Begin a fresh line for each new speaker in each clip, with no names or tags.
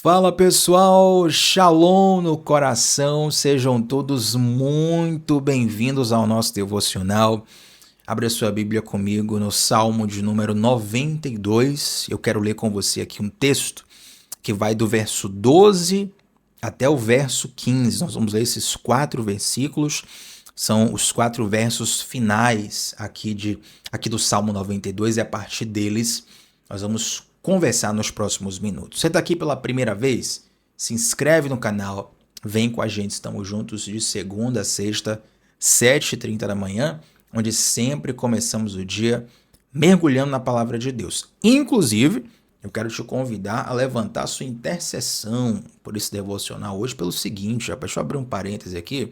Fala pessoal, Shalom no coração, sejam todos muito bem-vindos ao nosso devocional. Abre a sua Bíblia comigo no Salmo de número 92. Eu quero ler com você aqui um texto que vai do verso 12 até o verso 15. Nós vamos ler esses 4 versículos, são os 4 versos finais aqui do Salmo 92 e a partir deles nós vamos conversar nos próximos minutos. Você está aqui pela primeira vez? Se inscreve no canal, vem com a gente, estamos juntos de segunda a sexta, 7h30 da manhã, onde sempre começamos o dia mergulhando na palavra de Deus. Inclusive, eu quero te convidar a levantar sua intercessão por esse devocional hoje pelo seguinte, deixa eu abrir um parêntese aqui,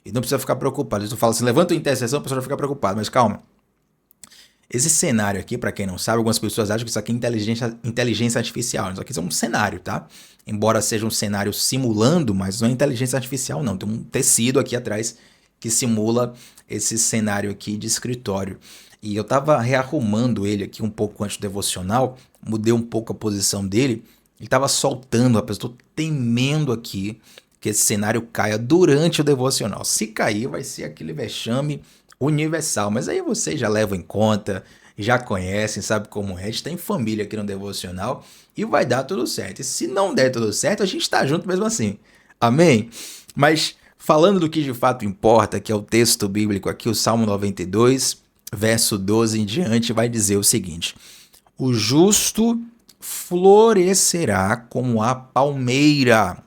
e não precisa ficar preocupado. Se eu falo assim, levanta a intercessão, a pessoa vai ficar preocupada, mas calma. Esse cenário aqui, para quem não sabe, algumas pessoas acham que isso aqui é inteligência artificial. Isso aqui é um cenário, tá? Embora seja um cenário simulando, mas não é inteligência artificial, não. Tem um tecido aqui atrás que simula esse cenário aqui de escritório. E eu tava rearrumando ele aqui um pouco antes do devocional, mudei um pouco a posição dele, ele tava soltando, rapaz, eu tô temendo aqui que esse cenário caia durante o devocional. Se cair, vai ser aquele vexame universal, mas aí vocês já levam em conta, já conhecem, sabe como é, a gente tem família aqui no devocional e vai dar tudo certo. E se não der tudo certo, a gente tá junto mesmo assim. Amém? Mas falando do que de fato importa, que é o texto bíblico aqui, o Salmo 92, verso 12 em diante, vai dizer o seguinte: o justo florescerá como a palmeira,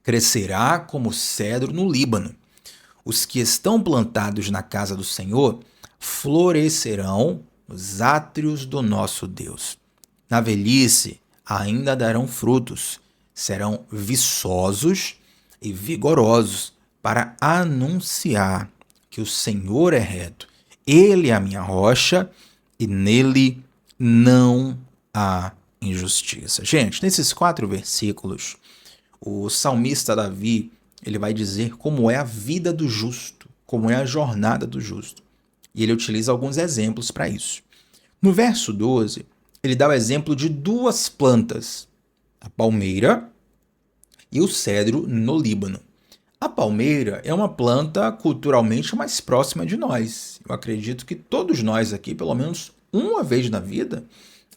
crescerá como o cedro no Líbano. Os que estão plantados na casa do Senhor florescerão nos átrios do nosso Deus. Na velhice ainda darão frutos, serão viçosos e vigorosos para anunciar que o Senhor é reto. Ele é a minha rocha e nele não há injustiça. Gente, nesses 4 versículos, o salmista Davi ele vai dizer como é a vida do justo, como é a jornada do justo. E ele utiliza alguns exemplos para isso. No verso 12, ele dá o exemplo de 2 plantas, a palmeira e o cedro no Líbano. A palmeira é uma planta culturalmente mais próxima de nós. Eu acredito que todos nós aqui, pelo menos uma vez na vida,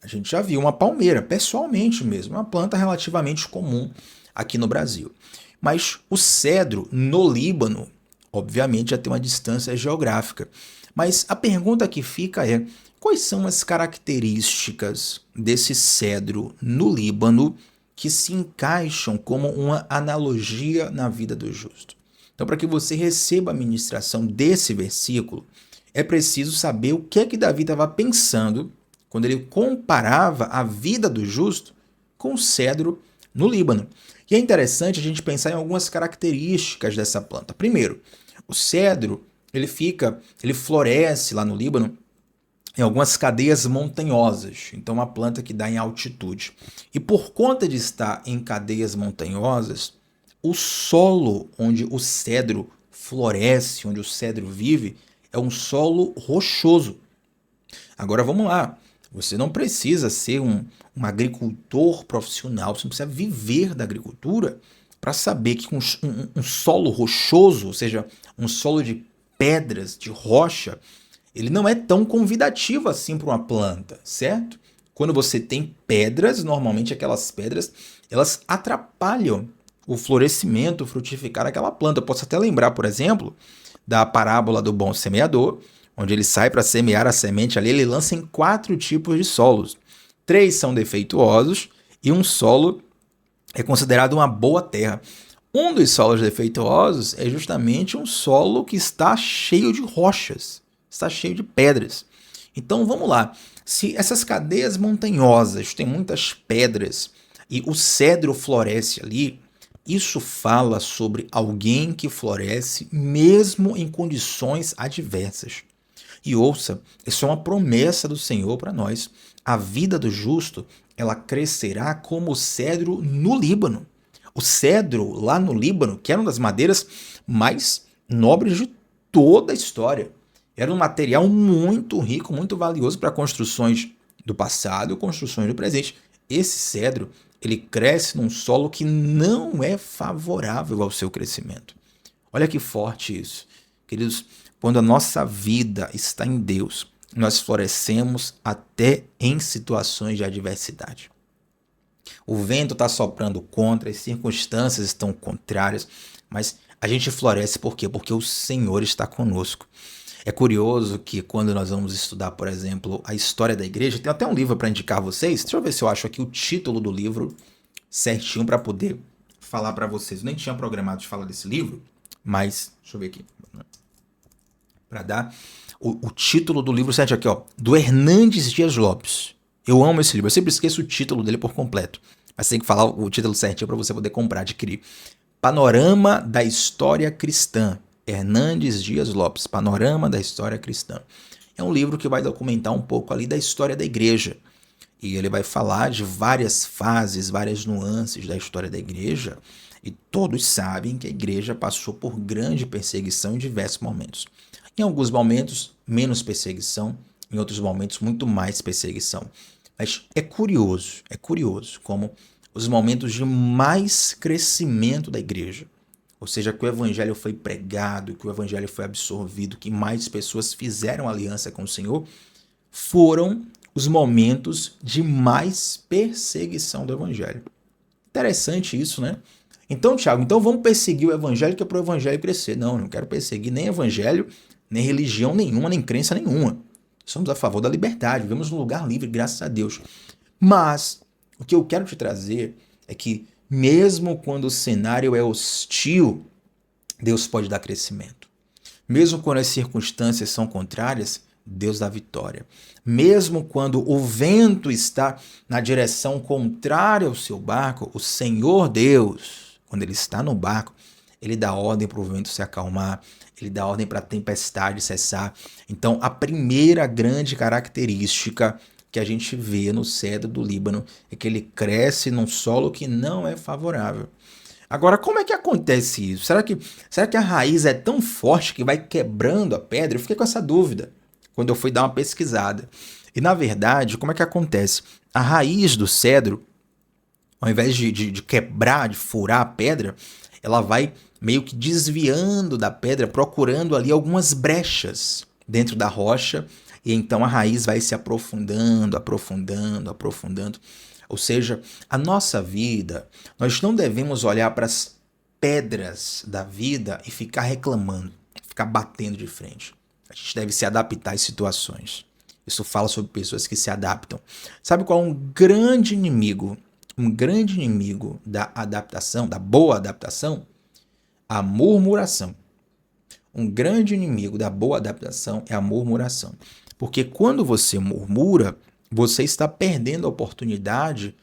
a gente já viu uma palmeira, pessoalmente mesmo, uma planta relativamente comum aqui no Brasil. Mas o cedro no Líbano, obviamente, já tem uma distância geográfica. Mas a pergunta que fica é: quais são as características desse cedro no Líbano que se encaixam como uma analogia na vida do justo? Então, para que você receba a ministração desse versículo, é preciso saber o que é que Davi estava pensando quando ele comparava a vida do justo com o cedro no Líbano. E é interessante a gente pensar em algumas características dessa planta. Primeiro, o cedro, ele floresce lá no Líbano em algumas cadeias montanhosas. Então, uma planta que dá em altitude. E por conta de estar em cadeias montanhosas, o solo onde o cedro floresce, onde o cedro vive, é um solo rochoso. Agora vamos lá. Você não precisa ser um agricultor profissional, você não precisa viver da agricultura para saber que um solo rochoso, ou seja, um solo de pedras, de rocha, ele não é tão convidativo assim para uma planta, certo? Quando você tem pedras, normalmente aquelas pedras, elas atrapalham o florescimento, o frutificar daquela planta. Eu posso até lembrar, por exemplo, da parábola do bom semeador, onde ele sai para semear a semente ali, ele lança em 4 tipos de solos. 3 são defeituosos e um solo é considerado uma boa terra. Um dos solos defeituosos é justamente um solo que está cheio de rochas, está cheio de pedras. Então vamos lá, se essas cadeias montanhosas têm muitas pedras e o cedro floresce ali, isso fala sobre alguém que floresce mesmo em condições adversas. E ouça, isso é uma promessa do Senhor para nós. A vida do justo, ela crescerá como o cedro no Líbano. O cedro lá no Líbano, que era uma das madeiras mais nobres de toda a história. Era um material muito rico, muito valioso para construções do passado, construções do presente. Esse cedro, ele cresce num solo que não é favorável ao seu crescimento. Olha que forte isso. Queridos, quando a nossa vida está em Deus, nós florescemos até em situações de adversidade. O vento está soprando contra, as circunstâncias estão contrárias, mas a gente floresce por quê? Porque o Senhor está conosco. É curioso que quando nós vamos estudar, por exemplo, a história da igreja, tem até um livro para indicar a vocês. Deixa eu ver se eu acho aqui o título do livro certinho para poder falar para vocês. Eu nem tinha programado de falar desse livro, mas deixa eu ver aqui. Para dar o título do livro certo aqui, ó, do Hernandes Dias Lopes. Eu amo esse livro, eu sempre esqueço o título dele por completo. Mas tem que falar o título certinho para você poder comprar, adquirir. Panorama da História Cristã. Hernandes Dias Lopes, Panorama da História Cristã. É um livro que vai documentar um pouco ali da história da igreja. E ele vai falar de várias fases, várias nuances da história da igreja. E todos sabem que a igreja passou por grande perseguição em diversos momentos. Em alguns momentos, menos perseguição. Em outros momentos, muito mais perseguição. Mas é curioso como os momentos de mais crescimento da igreja, ou seja, que o evangelho foi pregado, que o evangelho foi absorvido, que mais pessoas fizeram aliança com o Senhor, foram os momentos de mais perseguição do evangelho. Interessante isso, né? Então, Tiago, vamos perseguir o evangelho que é para o evangelho crescer. Não quero perseguir nem evangelho, nem religião nenhuma, nem crença nenhuma. Somos a favor da liberdade, vivemos num lugar livre, graças a Deus. Mas o que eu quero te trazer é que mesmo quando o cenário é hostil, Deus pode dar crescimento. Mesmo quando as circunstâncias são contrárias, Deus dá vitória. Mesmo quando o vento está na direção contrária ao seu barco, o Senhor Deus, quando ele está no barco, ele dá ordem para o vento se acalmar, ele dá ordem para a tempestade cessar. Então, a primeira grande característica que a gente vê no cedro do Líbano é que ele cresce num solo que não é favorável. Agora, como é que acontece isso? Será que a raiz é tão forte que vai quebrando a pedra? Eu fiquei com essa dúvida quando eu fui dar uma pesquisada. E, na verdade, como é que acontece? A raiz do cedro, ao invés de quebrar, de furar a pedra, ela vai meio que desviando da pedra, procurando ali algumas brechas dentro da rocha, e então a raiz vai se aprofundando. Ou seja, a nossa vida, nós não devemos olhar para as pedras da vida e ficar reclamando, ficar batendo de frente. A gente deve se adaptar às situações. Isso fala sobre pessoas que se adaptam. Sabe qual é um grande inimigo? Um grande inimigo da adaptação, da boa adaptação? A murmuração. Um grande inimigo da boa adaptação é a murmuração. Porque quando você murmura, você está perdendo a oportunidade,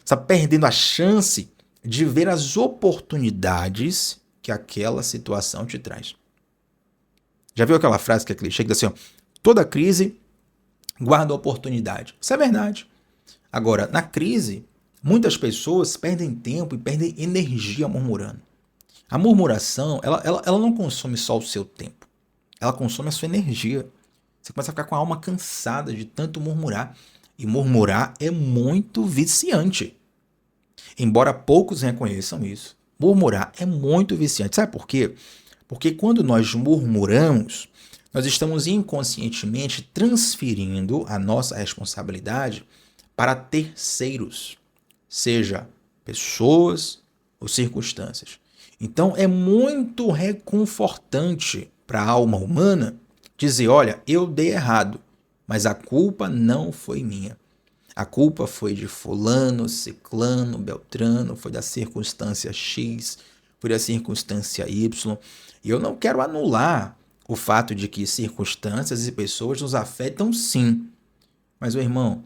está perdendo a chance de ver as oportunidades que aquela situação te traz. Já viu aquela frase que é clichê que diz assim, ó, toda crise guarda oportunidade. Isso é verdade. Agora, na crise, muitas pessoas perdem tempo e perdem energia murmurando. A murmuração, ela não consome só o seu tempo. Ela consome a sua energia. Você começa a ficar com a alma cansada de tanto murmurar. E murmurar é muito viciante. Embora poucos reconheçam isso. Murmurar é muito viciante. Sabe por quê? Porque quando nós murmuramos, nós estamos inconscientemente transferindo a nossa responsabilidade para terceiros, seja pessoas ou circunstâncias. Então é muito reconfortante para a alma humana dizer, olha, eu dei errado, mas a culpa não foi minha. A culpa foi de fulano, ciclano, beltrano, foi da circunstância X, foi da circunstância Y. E eu não quero anular o fato de que circunstâncias e pessoas nos afetam sim. Mas, meu irmão,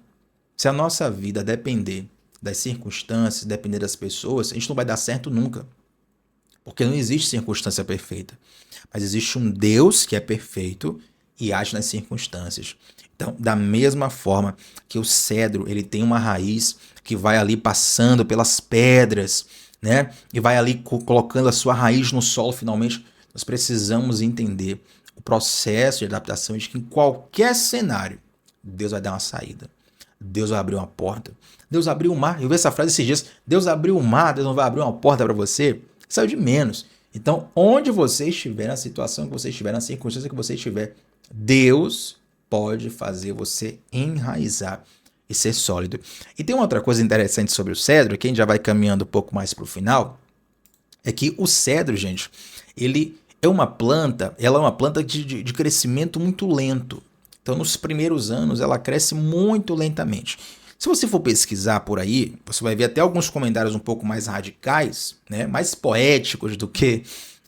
se a nossa vida depender das circunstâncias, depender das pessoas, a gente não vai dar certo nunca. Porque não existe circunstância perfeita. Mas existe um Deus que é perfeito e age nas circunstâncias. Então, da mesma forma que o cedro, ele tem uma raiz que vai ali passando pelas pedras, né? E vai ali colocando a sua raiz no solo finalmente. Nós precisamos entender o processo de adaptação de que em qualquer cenário, Deus vai dar uma saída. Deus vai abrir uma porta. Deus abriu o mar. Eu vi essa frase esses dias. Deus abriu o mar, Deus não vai abrir uma porta para você. Saiu de menos. Então, onde você estiver, na situação que você estiver, na circunstância que você estiver, Deus pode fazer você enraizar e ser sólido. E tem uma outra coisa interessante sobre o cedro, que a gente já vai caminhando um pouco mais para o final, é que o cedro, gente, ele é uma planta, ela é uma planta de crescimento muito lento. Então, nos primeiros anos, ela cresce muito lentamente. Se você for pesquisar por aí, você vai ver até alguns comentários um pouco mais radicais, né, mais poéticos do que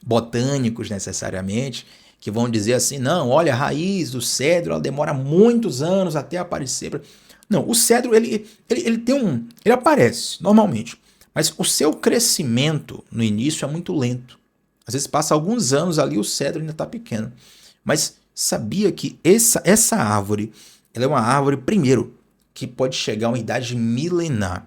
botânicos necessariamente, que vão dizer assim, não, olha, a raiz do cedro, ela demora muitos anos até aparecer. Não, o cedro, ele aparece normalmente, mas o seu crescimento no início é muito lento. Às vezes passa alguns anos ali, o cedro ainda está pequeno. Mas sabia que essa árvore, ela é uma árvore, primeiro, que pode chegar a uma idade milenar.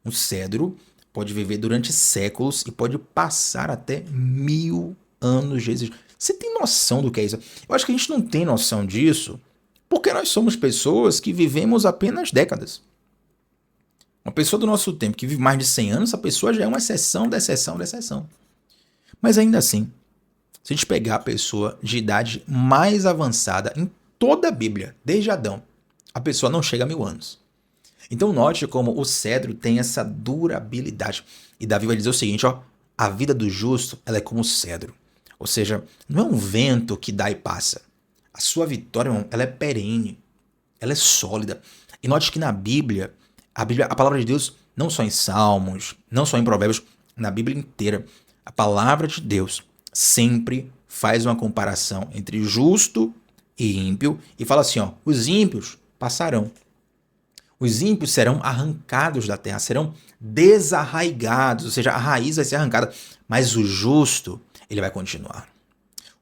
Um cedro pode viver durante séculos e pode passar até 1000 anos de existência. Você tem noção do que é isso? Eu acho que a gente não tem noção disso porque nós somos pessoas que vivemos apenas décadas. Uma pessoa do nosso tempo que vive mais de 100 anos, essa pessoa já é uma exceção da exceção da exceção. Mas ainda assim, se a gente pegar a pessoa de idade mais avançada em toda a Bíblia, desde Adão, a pessoa não chega a 1000 anos. Então note como o cedro tem essa durabilidade. E Davi vai dizer o seguinte, ó, a vida do justo ela é como o cedro. Ou seja, não é um vento que dá e passa. A sua vitória, irmão, ela é perene, ela é sólida. E note que na Bíblia, a palavra de Deus, não só em Salmos, não só em Provérbios, na Bíblia inteira, a palavra de Deus sempre faz uma comparação entre justo e ímpio e fala assim, ó, os ímpios passarão. Os ímpios serão arrancados da terra, serão desarraigados, ou seja, a raiz vai ser arrancada, mas o justo, ele vai continuar.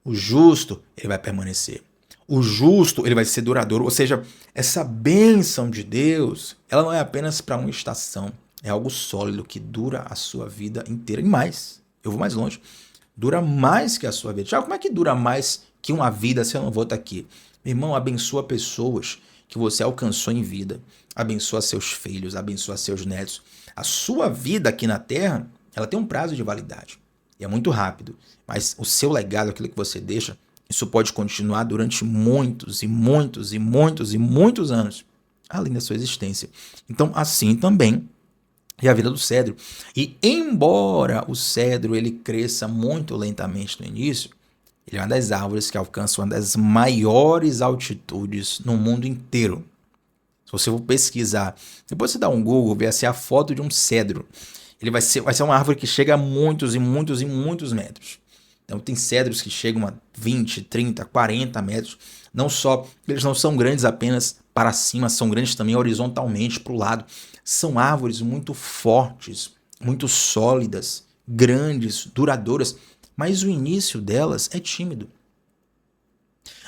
O justo, ele vai permanecer. O justo, ele vai ser duradouro, ou seja, essa bênção de Deus, ela não é apenas para uma estação, é algo sólido que dura a sua vida inteira e mais. Eu vou mais longe. Dura mais que a sua vida. Tiago, como é que dura mais que uma vida se eu não vou estar aqui? Meu irmão, abençoa pessoas que você alcançou em vida. Abençoa seus filhos, abençoa seus netos. A sua vida aqui na Terra, ela tem um prazo de validade. E é muito rápido. Mas o seu legado, aquilo que você deixa, isso pode continuar durante muitos e muitos e muitos e muitos anos, além da sua existência. Então, assim também é a vida do cedro. E embora o cedro ele cresça muito lentamente no início, ele é uma das árvores que alcança uma das maiores altitudes no mundo inteiro. Se você for pesquisar, depois você dá um Google, ver assim, a foto de um cedro. Ele vai ser uma árvore que chega a muitos e muitos e muitos metros. Então tem cedros que chegam a 20, 30, 40 metros. Eles não são grandes apenas para cima, são grandes também horizontalmente para o lado. São árvores muito fortes, muito sólidas, grandes, duradouras, mas o início delas é tímido.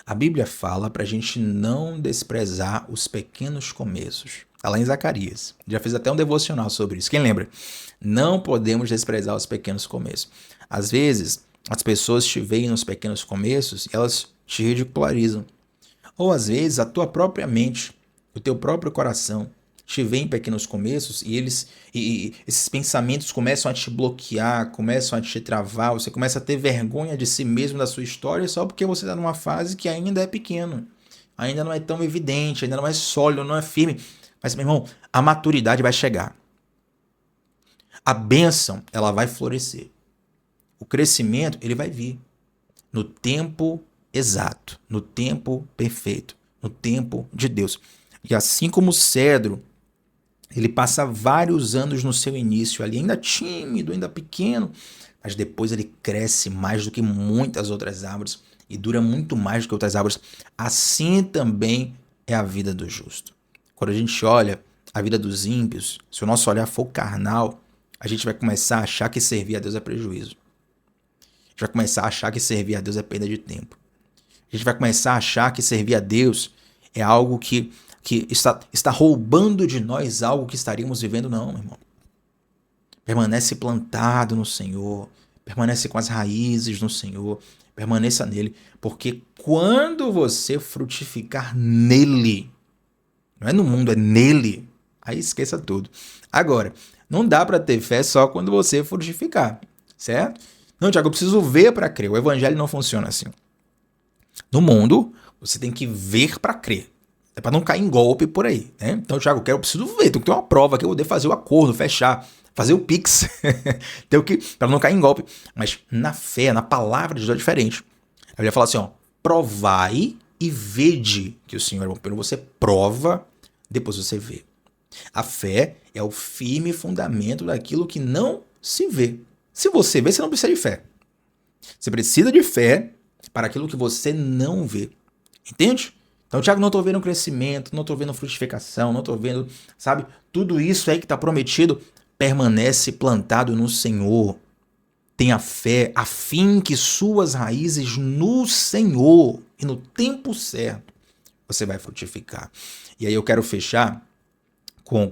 A Bíblia fala para a gente não desprezar os pequenos começos. Está lá em Zacarias. Já fiz até um devocional sobre isso. Quem lembra? Não podemos desprezar os pequenos começos. Às vezes, as pessoas te veem nos pequenos começos e elas te ridicularizam. Ou às vezes, a tua própria mente, o teu próprio coração te vê em pequenos começos e esses pensamentos começam a te bloquear, começam a te travar, você começa a ter vergonha de si mesmo, da sua história, só porque você está numa fase que ainda é pequeno, ainda não é tão evidente, ainda não é sólido, não é firme. Mas, meu irmão, a maturidade vai chegar. A bênção, ela vai florescer. O crescimento, ele vai vir no tempo exato, no tempo perfeito, no tempo de Deus. E assim como o cedro, ele passa vários anos no seu início ali, ainda tímido, ainda pequeno, mas depois ele cresce mais do que muitas outras árvores e dura muito mais do que outras árvores. Assim também é a vida do justo. Quando a gente olha a vida dos ímpios, se o nosso olhar for carnal, a gente vai começar a achar que servir a Deus é prejuízo. A gente vai começar a achar que servir a Deus é perda de tempo. A gente vai começar a achar que servir a Deus é algo que está roubando de nós algo que estaríamos vivendo. Não, meu irmão. Permanece plantado no Senhor, permanece com as raízes no Senhor, permaneça nele, porque quando você frutificar nele, Não é no mundo, é nele. Aí esqueça tudo. Agora, não dá para ter fé só quando você frutificar, certo? Não, Tiago, eu preciso ver para crer. O evangelho não funciona assim. No mundo, você tem que ver para crer. É para não cair em golpe por aí, né? Então, Tiago, eu preciso ver, tem que ter uma prova que eu vou poder fazer o acordo, fechar, fazer o Pix. Tem que, para não cair em golpe. Mas na fé, na palavra de Deus é diferente. Ele vai falar assim, ó, provai e vede que o Senhor é bom. Primeiro você prova, depois você vê. A fé é o firme fundamento daquilo que não se vê. Se você vê, você não precisa de fé. Você precisa de fé para aquilo que você não vê. Entende? Então, Tiago, não estou vendo crescimento, não estou vendo frutificação, não estou vendo, sabe? Tudo isso aí que está prometido permanece plantado no Senhor. Tenha fé, a fim que suas raízes no Senhor e no tempo certo você vai frutificar. E aí eu quero fechar com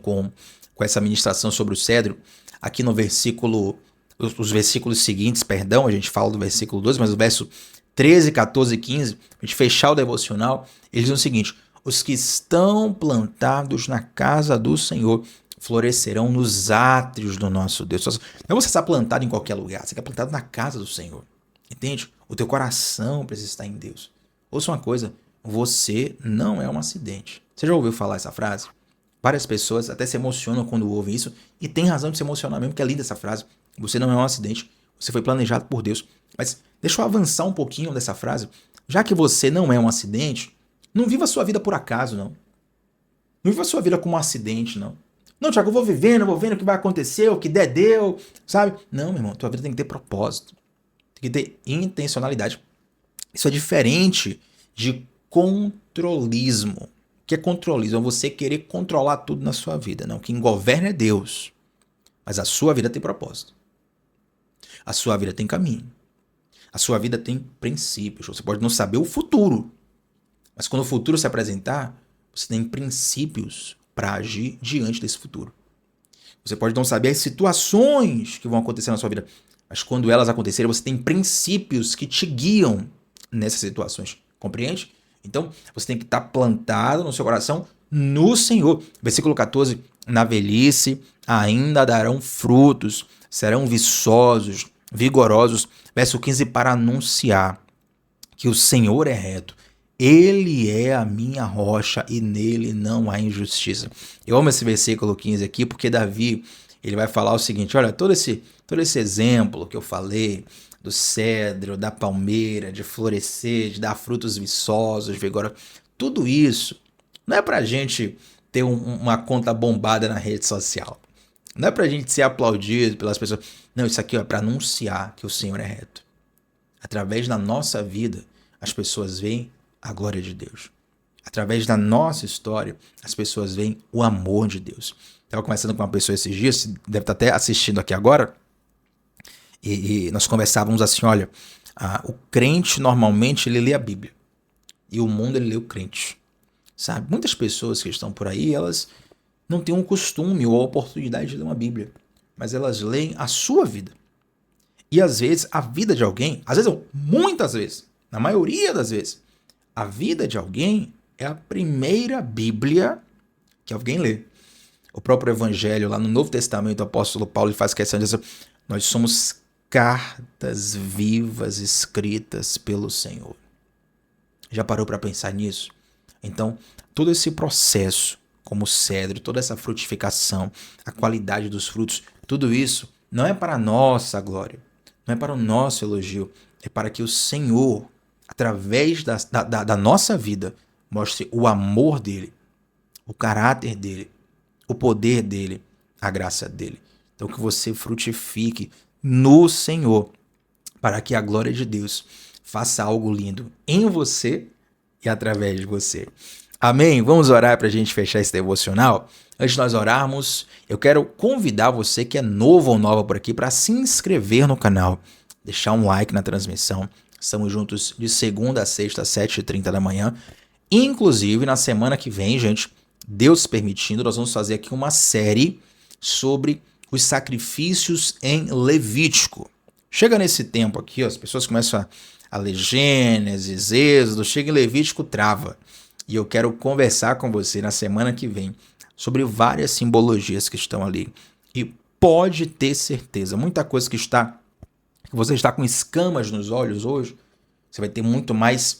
essa ministração sobre o cedro, aqui no versículo, os versículos seguintes, perdão, a gente fala do versículo 12, mas o verso 13, 14 e 15, a gente fechar o devocional, eles dizem o seguinte, os que estão plantados na casa do Senhor florescerão nos átrios do nosso Deus. Não é você estar plantado em qualquer lugar, você está plantado na casa do Senhor, entende? O teu coração precisa estar em Deus. Ouça uma coisa, você não é um acidente. Você já ouviu falar essa frase? Várias pessoas até se emocionam quando ouvem isso, e tem razão de se emocionar mesmo, porque é linda essa frase. Você não é um acidente, você foi planejado por Deus. Mas deixa eu avançar um pouquinho dessa frase. Já que você não é um acidente, não viva a sua vida por acaso, não. Não viva a sua vida como um acidente, não. Não, Tiago, eu vou vendo o que vai acontecer, o que der, deu, sabe? Não, meu irmão, tua vida tem que ter propósito. Tem que ter intencionalidade. Isso é diferente de controlismo. O que é controlismo? É você querer controlar tudo na sua vida. Não, quem governa é Deus. Mas a sua vida tem propósito. A sua vida tem caminho. A sua vida tem princípios. Você pode não saber o futuro. Mas quando o futuro se apresentar, você tem princípios para agir diante desse futuro. Você pode não saber as situações que vão acontecer na sua vida. Mas quando elas acontecerem, você tem princípios que te guiam nessas situações. Compreende? Então, você tem que estar plantado no seu coração no Senhor. Versículo 14. Na velhice ainda darão frutos, serão viçosos, vigorosos. Verso 15. Para anunciar que o Senhor é reto. Ele é a minha rocha e nele não há injustiça. Eu amo esse versículo 15 aqui porque Davi, ele vai falar o seguinte, olha, todo esse exemplo que eu falei, do cedro, da palmeira, de florescer, de dar frutos viçosos, vigorosos, tudo isso não é pra gente ter uma conta bombada na rede social. Não é pra gente ser aplaudido pelas pessoas. Não, isso aqui é pra anunciar que o Senhor é reto. Através da nossa vida, as pessoas veem a glória de Deus. Através da nossa história, as pessoas veem o amor de Deus. Estava conversando com uma pessoa esses dias, deve estar até assistindo aqui agora, e nós conversávamos assim, olha, o crente normalmente ele lê a Bíblia, e o mundo ele lê o crente, sabe? Muitas pessoas que estão por aí, elas não têm um costume ou a oportunidade de ler uma Bíblia, mas elas leem a sua vida. E às vezes a vida de alguém, às vezes, muitas vezes, na maioria das vezes, a vida de alguém é a primeira Bíblia que alguém lê. O próprio Evangelho, lá no Novo Testamento, o apóstolo Paulo faz questão de dizer, nós somos cartas vivas escritas pelo Senhor. Já parou para pensar nisso? Então, todo esse processo, como o cedro, toda essa frutificação, a qualidade dos frutos, tudo isso não é para a nossa glória, não é para o nosso elogio, é para que o Senhor, através da nossa vida, mostre o amor dele, o caráter dele, o poder dele, a graça dele. Então que você frutifique no Senhor, para que a glória de Deus faça algo lindo em você e através de você. Amém? Vamos orar para a gente fechar esse devocional? Antes de nós orarmos, eu quero convidar você que é novo ou nova por aqui para se inscrever no canal, deixar um like na transmissão. Estamos juntos de segunda a sexta, às 7h30 da manhã. Inclusive, na semana que vem, gente, Deus permitindo, nós vamos fazer aqui uma série sobre os sacrifícios em Levítico. Chega nesse tempo aqui, ó, as pessoas começam a ler Gênesis, Êxodo, chega em Levítico, trava. e eu quero conversar com você na semana que vem sobre várias simbologias que estão ali. E pode ter certeza, muita coisa que você está com escamas nos olhos hoje, você vai ter muito mais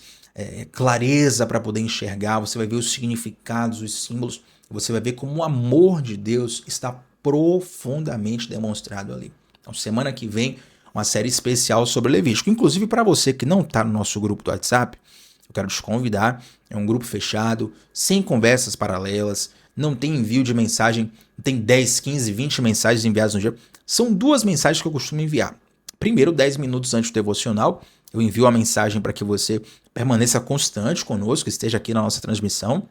clareza para poder enxergar, você vai ver os significados, os símbolos, você vai ver como o amor de Deus está profundamente demonstrado ali. Então, semana que vem, uma série especial sobre Levítico. Inclusive, para você que não está no nosso grupo do WhatsApp, eu quero te convidar. É um grupo fechado, sem conversas paralelas, não tem envio de mensagem, tem 10, 15, 20 mensagens enviadas no dia. São 2 mensagens que eu costumo enviar. Primeiro, 10 minutos antes do devocional, eu envio a mensagem para que você permaneça constante conosco, esteja aqui na nossa transmissão.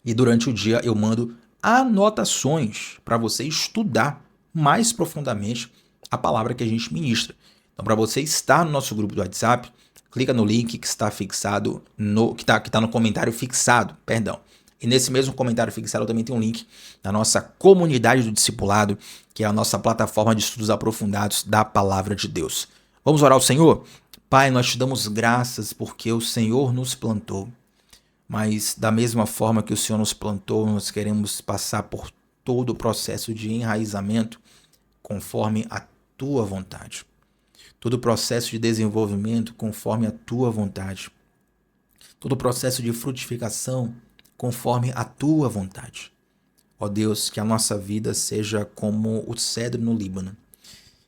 E durante o dia eu mando anotações para você estudar mais profundamente a palavra que a gente ministra. Então, para você estar no nosso grupo do WhatsApp, clica no link que está fixado que está no comentário fixado, perdão. E nesse mesmo comentário fixado também tem um link da nossa comunidade do discipulado, que é a nossa plataforma de estudos aprofundados da palavra de Deus. Vamos orar ao Senhor? Pai, nós te damos graças porque o Senhor nos plantou. Mas da mesma forma que o Senhor nos plantou, nós queremos passar por todo o processo de enraizamento conforme a tua vontade. Todo o processo de desenvolvimento conforme a tua vontade. Todo o processo de frutificação conforme a tua vontade. Ó Deus, que a nossa vida seja como o cedro no Líbano,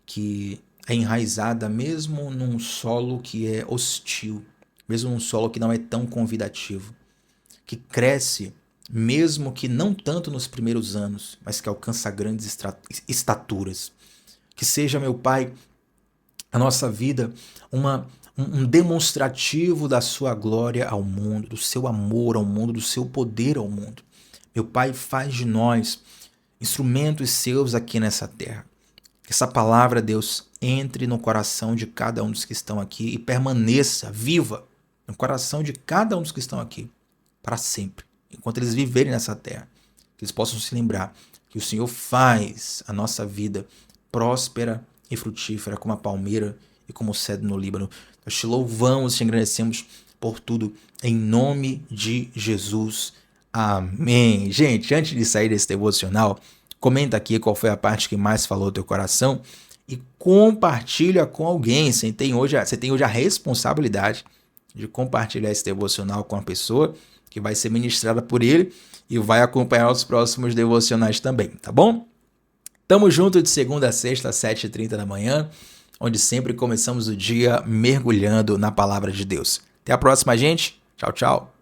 que é enraizada mesmo num solo que é hostil, mesmo num solo que não é tão convidativo, que cresce mesmo que não tanto nos primeiros anos, mas que alcança grandes estaturas. Que seja, meu Pai, a nossa vida um demonstrativo da sua glória ao mundo, do seu amor ao mundo, do seu poder ao mundo. Meu Pai, faz de nós instrumentos seus aqui nessa terra. Que essa palavra, Deus, entre no coração de cada um dos que estão aqui e permaneça viva no coração de cada um dos que estão aqui para sempre, enquanto eles viverem nessa terra. Que eles possam se lembrar que o Senhor faz a nossa vida próspera e frutífera como a palmeira e como o cedro no Líbano. Nós te louvamos e te agradecemos por tudo, em nome de Jesus. Amém. Gente, antes de sair desse devocional, comenta aqui qual foi a parte que mais falou do teu coração e compartilha com alguém. Você tem hoje a responsabilidade de compartilhar esse devocional com a pessoa que vai ser ministrada por ele e vai acompanhar os próximos devocionais também, tá bom? Tamo junto de segunda a sexta, às 7h30 da manhã, onde sempre começamos o dia mergulhando na palavra de Deus. Até a próxima, gente. Tchau, tchau.